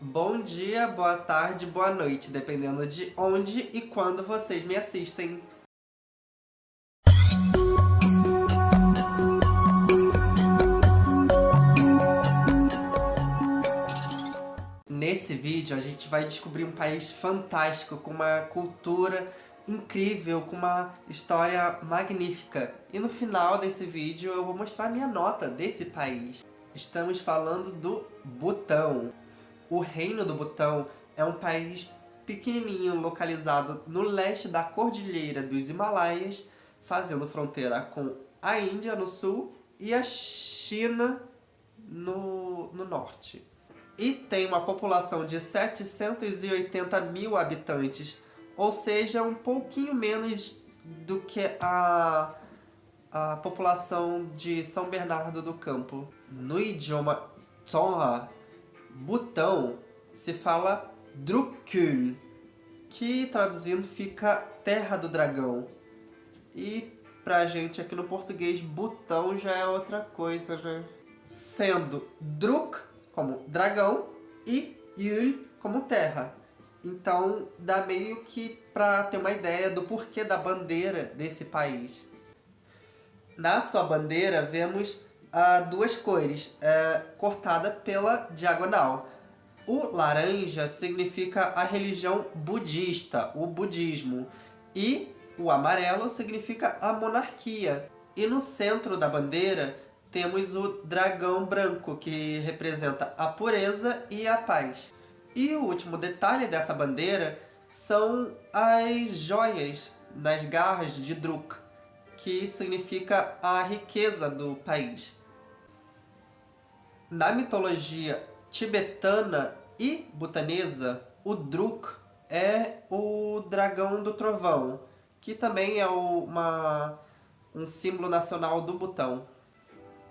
Bom dia, boa tarde, boa noite, dependendo de onde e quando vocês me assistem. Nesse vídeo a gente vai descobrir um país fantástico, com uma cultura incrível, com uma história magnífica. E no final desse vídeo eu vou mostrar a minha nota desse país. Estamos falando do Butão. O Reino do Butão é um país pequenininho localizado no leste da Cordilheira dos Himalaias, fazendo fronteira com a Índia no sul e a China no norte. E tem uma população de 780 mil habitantes, ou seja, um pouquinho menos do que a população de São Bernardo do Campo. No idioma Tonga, Butão se fala Drukgyal, que traduzindo fica Terra do Dragão. E pra gente aqui no português, Butão já é outra coisa, né? Sendo Druk como dragão e Yul como terra. Então dá meio que pra ter uma ideia do porquê da bandeira desse país. Na sua bandeira vemos duas cores, cortada pela diagonal. O laranja significa a religião budista, o budismo, e o amarelo significa a monarquia. E no centro da bandeira temos o dragão branco, que representa a pureza e a paz. E o último detalhe dessa bandeira são as joias nas garras de Druk, que significa a riqueza do país. Na mitologia tibetana e butanesa, o Druk é o dragão do trovão, que também é um símbolo nacional do Butão.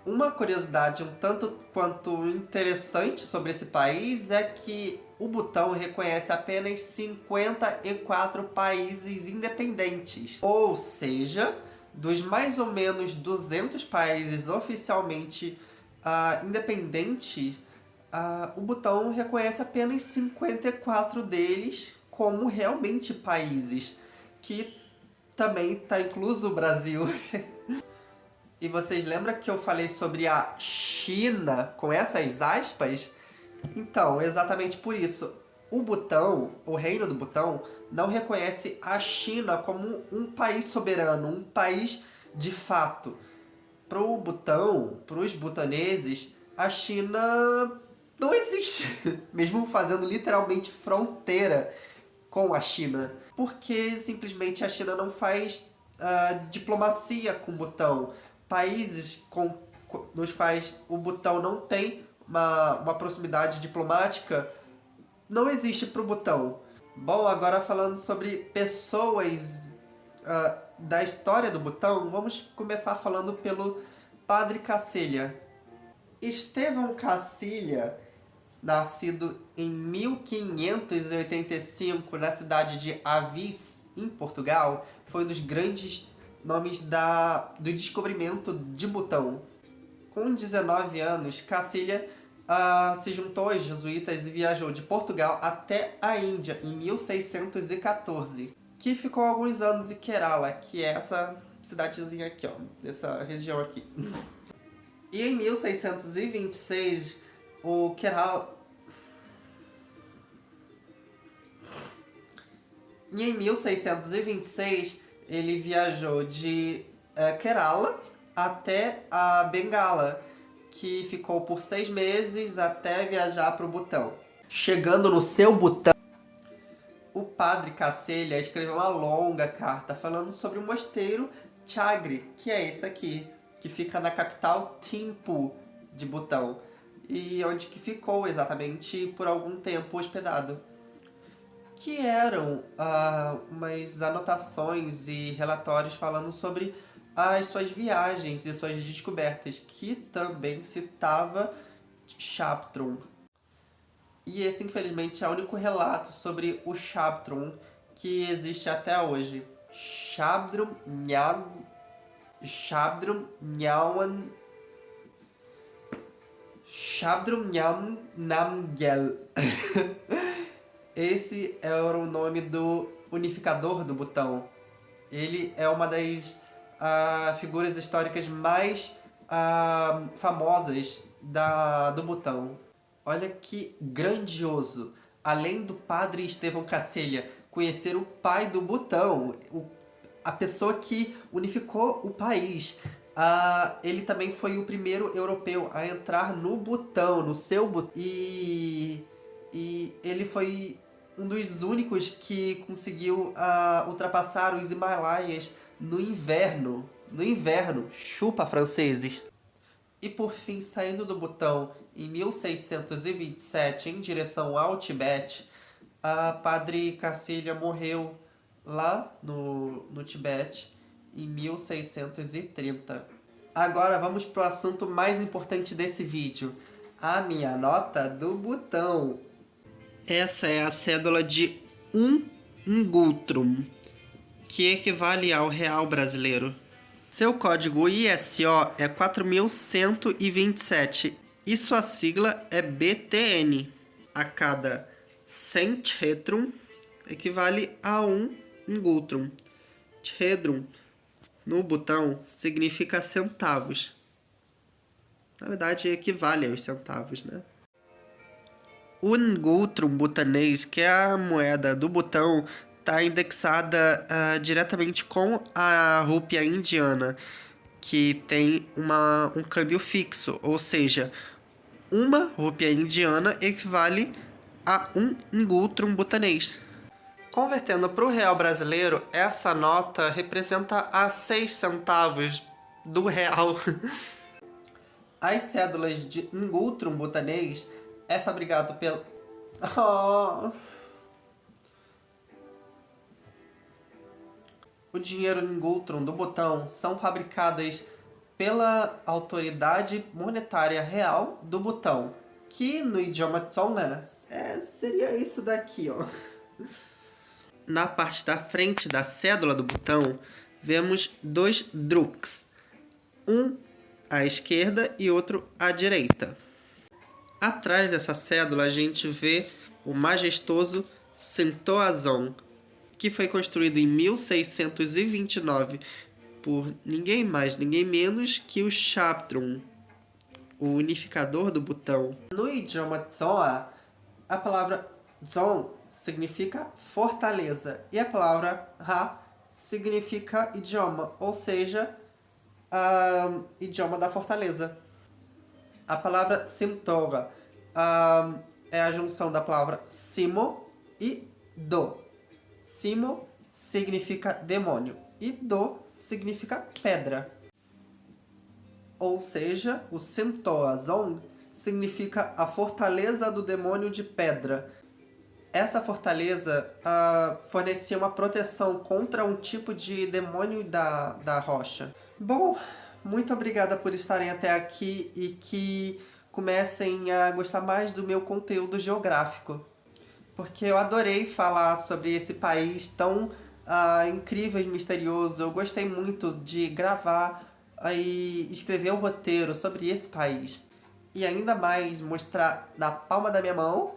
Uma curiosidade um tanto quanto interessante sobre esse país é que o Butão reconhece apenas 54 países independentes. Ou seja, dos mais ou menos 200 países oficialmente independentes, o Butão reconhece apenas 54 deles como realmente países, que também está incluso o Brasil. E vocês lembram que eu falei sobre a China com essas aspas? Então, exatamente por isso, o Butão, o Reino do Butão, não reconhece a China como um país soberano, um país de fato. Para o Butão, para os butaneses, a China não existe, mesmo fazendo literalmente fronteira com a China, porque simplesmente a China não faz diplomacia com o Butão. Países nos quais o Butão não tem uma proximidade diplomática, não existe para o Butão. Bom, agora falando sobre pessoas da história do Butão, vamos começar falando pelo Padre Cacilha. Estevão Cacilha, nascido em 1585 na cidade de Avis, em Portugal, foi um dos grandes nomes do descobrimento de Butão. Com 19 anos, Cacilha se juntou aos jesuítas e viajou de Portugal até a Índia em 1614, que ficou alguns anos em Kerala, que é essa cidadezinha aqui, ó, dessa região aqui. E em 1626, o Kerala... E em 1626, ele viajou de Kerala até a Bengala, que ficou por 6 meses até viajar para o Butão. Chegando no seu Butão, o padre Cacilha escreveu uma longa carta falando sobre o mosteiro Chagri, que é esse aqui, que fica na capital Thimphu de Butão, e onde que ficou exatamente por algum tempo hospedado. Que eram umas anotações e relatórios falando sobre as suas viagens e suas descobertas, que também citava Shabdrung. E esse, infelizmente, é o único relato sobre o Shabdrung que existe até hoje. Shabdrung Ngawang Shabdrung Namgyel. Esse era o nome do unificador do Butão. Ele é uma das figuras históricas mais famosas do Butão. Olha que grandioso! Além do padre Estevão Caccelha conhecer o pai do Butão, a pessoa que unificou o país, ele também foi o primeiro europeu a entrar no Butão, no seu Butão. E ele foi um dos únicos que conseguiu ultrapassar os Himalaias no inverno. No inverno, chupa franceses! E por fim, saindo do Butão em 1627, em direção ao Tibete, Padre Caccelha morreu lá no Tibete em 1630. Agora vamos para o assunto mais importante desse vídeo, a minha nota do Butão. Essa é a cédula de 1 ngultrum, que equivale ao real brasileiro. Seu código ISO é 4127 e sua sigla é BTN. A cada 100 thedrum equivale a 1 ngultrum. Thedrum no Butão significa centavos. Na verdade, equivale aos centavos, né? O ngultrum butanês, que é a moeda do Butão, está indexada diretamente com a rúpia indiana, que tem um câmbio fixo, ou seja, uma rúpia indiana equivale a 1 ngultrum butanês. Convertendo para o real brasileiro, essa nota representa a 6 centavos do real. As cédulas de ngultrum butanês é fabricado pelo... O dinheiro ngultrum do Butão são fabricadas pela Autoridade Monetária Real do Butão, que no idioma Tonga seria isso daqui, ó. Na parte da frente da cédula do Butão, vemos 2 druks, um à esquerda e outro à direita. Atrás dessa cédula a gente vê o majestoso Sintoazong, que foi construído em 1629 por ninguém mais, ninguém menos que o Shabdrung, o unificador do Butão. No idioma Dzongha, a palavra Dzong significa fortaleza e a palavra Ha significa idioma, ou seja, idioma da fortaleza. A palavra Simtoga é a junção da palavra Simo e Do. Simo significa demônio e Do significa pedra. Ou seja, o Sintoazong significa a fortaleza do demônio de pedra. Essa fortaleza fornecia uma proteção contra um tipo de demônio da rocha. Bom, muito obrigada por estarem até aqui e que comecem a gostar mais do meu conteúdo geográfico. Porque eu adorei falar sobre esse país tão incrível e misterioso. Eu gostei muito de gravar e escrever o roteiro sobre esse país. E ainda mais mostrar na palma da minha mão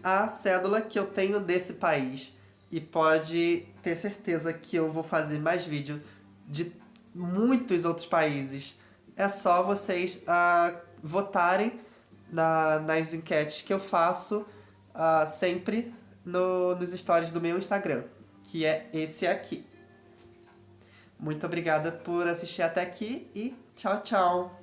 a cédula que eu tenho desse país. E pode ter certeza que eu vou fazer mais vídeos de muitos outros países. É só vocês votarem nas enquetes que eu faço sempre nos stories do meu Instagram, que é esse aqui. Muito obrigada por assistir até aqui e tchau, tchau!